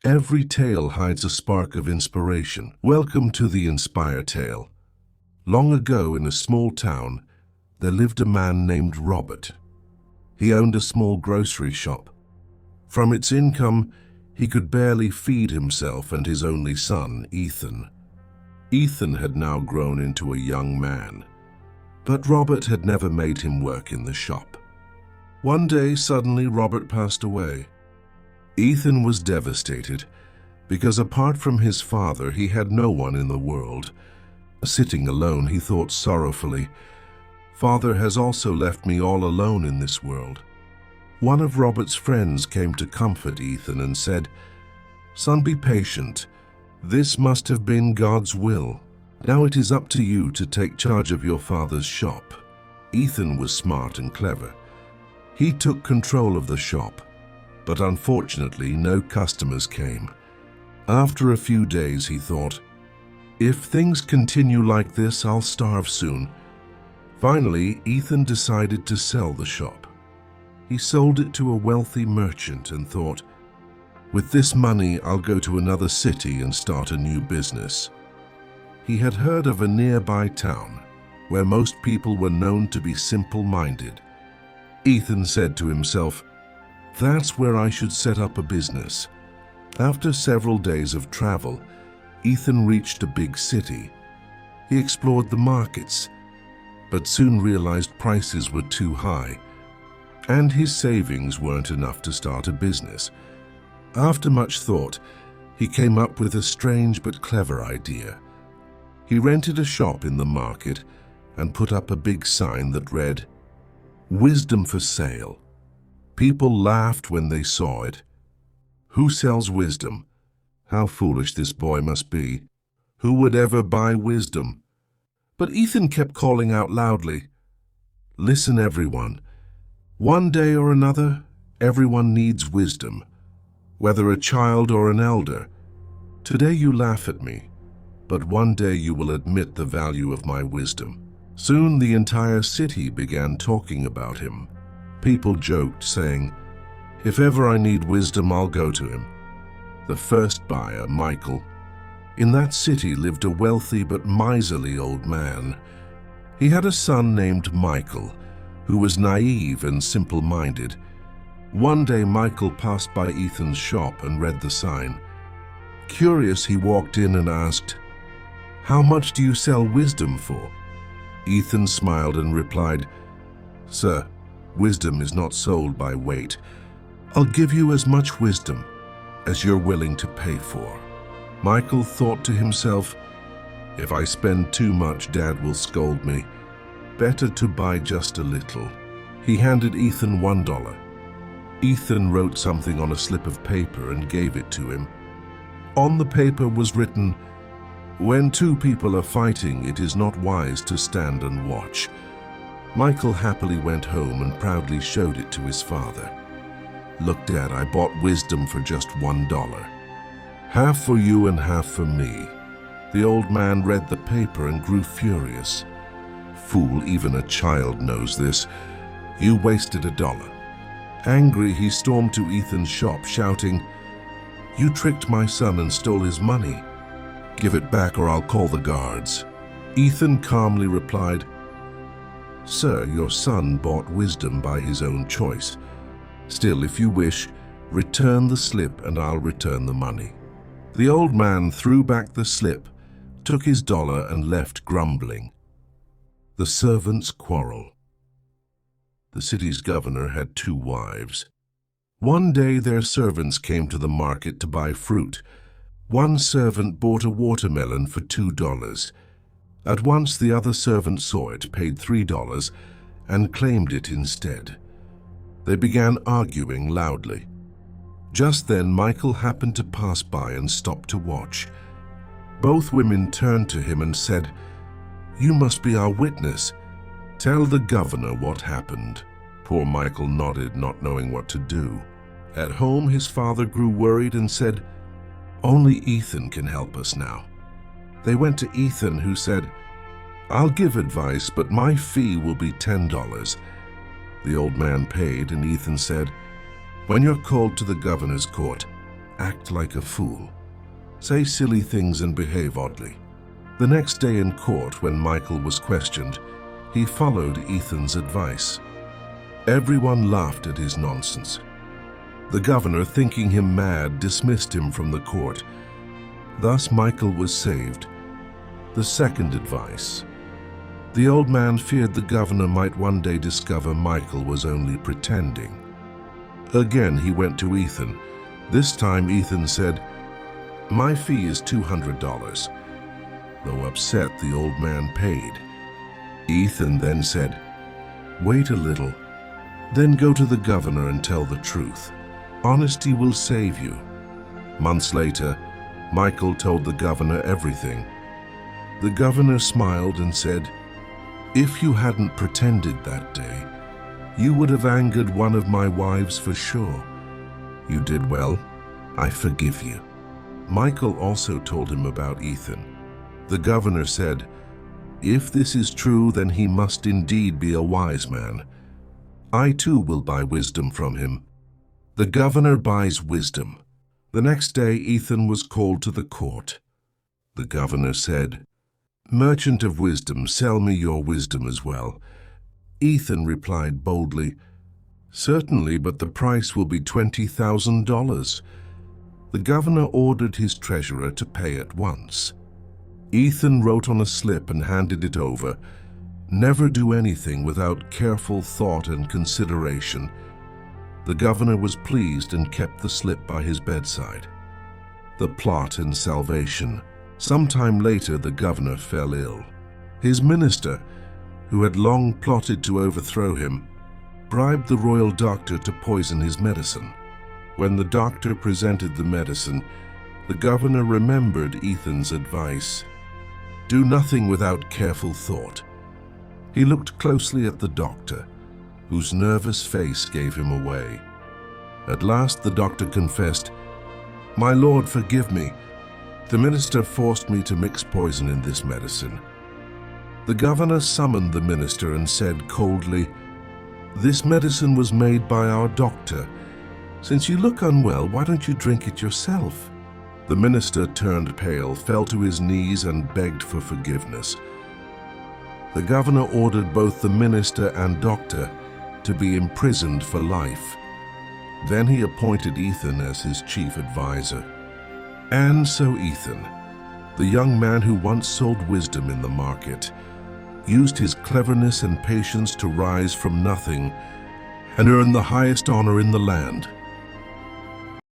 Every tale hides a spark of inspiration. Welcome to the Inspire Tale. Long ago in a small town, there lived a man named Robert. He owned a small grocery shop. From its income, he could barely feed himself and his only son, Ethan. Ethan had now grown into a young man, but Robert had never made him work in the shop. One day, suddenly, Robert passed away. Ethan was devastated because apart from his father, he had no one in the world. Sitting alone, he thought sorrowfully, "Father has also left me all alone in this world." One of Robert's friends came to comfort Ethan and said, "Son, be patient. This must have been God's will. Now it is up to you to take charge of your father's shop." Ethan was smart and clever. He took control of the shop, but unfortunately no customers came. After a few days, he thought, "If things continue like this, I'll starve soon." Finally, Ethan decided to sell the shop. He sold it to a wealthy merchant and thought, "With this money, I'll go to another city and start a new business." He had heard of a nearby town where most people were known to be simple-minded. Ethan said to himself, "That's where I should set up a business." After several days of travel, Ethan reached a big city. He explored the markets, but soon realized prices were too high, and his savings weren't enough to start a business. After much thought, he came up with a strange but clever idea. He rented a shop in the market and put up a big sign that read, "Wisdom for sale." People laughed when they saw it. "Who sells wisdom? How foolish this boy must be. Who would ever buy wisdom?" But Ethan kept calling out loudly, "Listen, everyone. One day or another, everyone needs wisdom, whether a child or an elder. Today you laugh at me, but one day you will admit the value of my wisdom." Soon the entire city began talking about him. People joked, saying, "If ever I need wisdom, I'll go to him." The first buyer, Michael. In that city lived a wealthy but miserly old man. He had a son named Michael, who was naive and simple-minded. One day, Michael passed by Ethan's shop and read the sign. Curious, he walked in and asked, "How much do you sell wisdom for?" Ethan smiled and replied, "Sir, wisdom is not sold by weight. I'll give you as much wisdom as you're willing to pay for." Michael thought to himself, "If I spend too much, Dad will scold me. Better to buy just a little." He handed Ethan $1. Ethan wrote something on a slip of paper and gave it to him. On the paper was written, "When two people are fighting, it is not wise to stand and watch." Michael happily went home and proudly showed it to his father. "Look, Dad, I bought wisdom for just $1. Half for you and half for me." The old man read the paper and grew furious. "Fool, even a child knows this. You wasted $1. Angry, he stormed to Ethan's shop, shouting, "You tricked my son and stole his money. Give it back or I'll call the guards." Ethan calmly replied, "Sir, your son bought wisdom by his own choice. Still, if you wish, return the slip and I'll return the money." The old man threw back the slip, took his dollar and left grumbling. The servants' quarrel. The city's governor had 2 wives. One day their servants came to the market to buy fruit. One servant bought a watermelon for $2. At once the other servant saw it, paid $3, and claimed it instead. They began arguing loudly. Just then Michael happened to pass by and stopped to watch. Both women turned to him and said, "You must be our witness. Tell the governor what happened." Poor Michael nodded, not knowing what to do. At home, his father grew worried and said, "Only Ethan can help us now." They went to Ethan, who said, "I'll give advice, but my fee will be $10. The old man paid, and Ethan said, "When you're called to the governor's court, act like a fool, say silly things and behave oddly. The next day in court, when Michael was questioned, he followed Ethan's advice. Everyone laughed at his nonsense. The governor, thinking him mad, dismissed him from the court. Thus Michael was saved. The second advice. The old man feared the governor might one day discover Michael was only pretending. Again he went to Ethan. This time Ethan said, "My fee is $200. Though upset, the old man paid. Ethan then said, "Wait a little, then go to the governor and tell the truth. Honesty will save you." Months later, Michael told the governor everything. The governor smiled and said, "If you hadn't pretended that day, you would have angered one of my wives for sure. You did well. I forgive you." Michael also told him about Ethan. The governor said, "If this is true, then he must indeed be a wise man. I too will buy wisdom from him." The governor buys wisdom. The next day Ethan was called to the court. The governor said, "Merchant of wisdom, sell me your wisdom as well." Ethan replied boldly, "Certainly, but the price will be $20,000. The governor ordered his treasurer to pay at once. Ethan wrote on a slip and handed it over. Never do anything without careful thought and consideration. The governor was pleased and kept the slip by his bedside. The plot and salvation. Sometime later, the governor fell ill. His minister, who had long plotted to overthrow him, bribed the royal doctor to poison his medicine. When the doctor presented the medicine, the governor remembered Ethan's advice. Do nothing without careful thought. He looked closely at the doctor, whose nervous face gave him away. At last the doctor confessed, "My lord, forgive me. The minister forced me to mix poison in this medicine." The governor summoned the minister and said coldly, "This medicine was made by our doctor. Since you look unwell, why don't you drink it yourself?" The minister turned pale, fell to his knees, and begged for forgiveness. The governor ordered both the minister and doctor to be imprisoned for life. Then he appointed Ethan as his chief advisor. And so Ethan, the young man who once sold wisdom in the market, used his cleverness and patience to rise from nothing and earn the highest honor in the land.